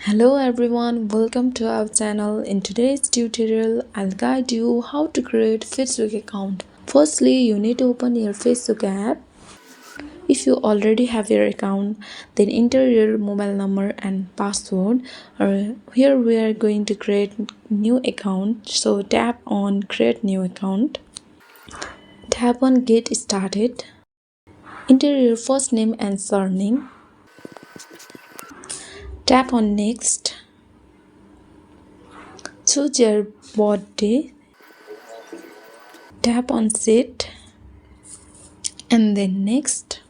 Hello everyone, welcome to our channel. In today's tutorial, I'll guide you how to create Facebook account. Firstly, you need to open your Facebook app. If you already have your account, then enter your mobile number and password. Here we are going to create new account. So tap on create new account. Tap on get started. Enter your first name and surname. Tap on next. Choose your birthday. Tap on set and then next.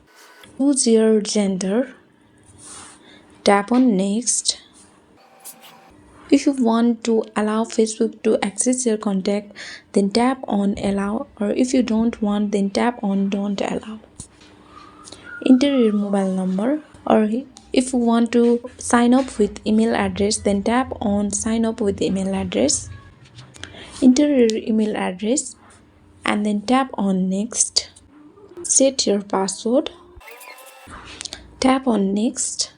Choose your gender. Tap on next. If you want to allow Facebook to access your contact, then tap on allow, or if you don't want, then tap on don't allow. Enter your mobile number, or if you want to sign up with email address, then tap on sign up with email address. Enter your email address and then tap on next. Set your password. Tap on next.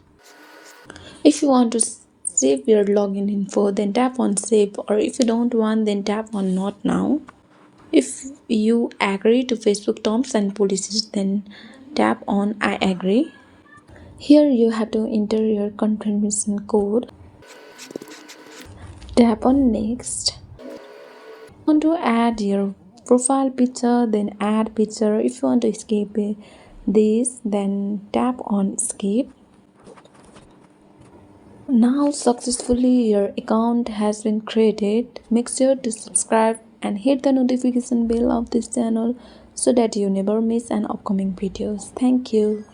If you want to save your login info, then tap on save, or if you don't want, then tap on not now. If you agree to Facebook terms and policies, then tap on I agree. Here you have to enter your confirmation code. Tap on next. Want to add your profile picture, then add picture. If you want to skip this, then tap on skip. Now successfully your account has been created. Make sure to subscribe and hit the notification bell of this channel so that you never miss an upcoming videos. Thank you.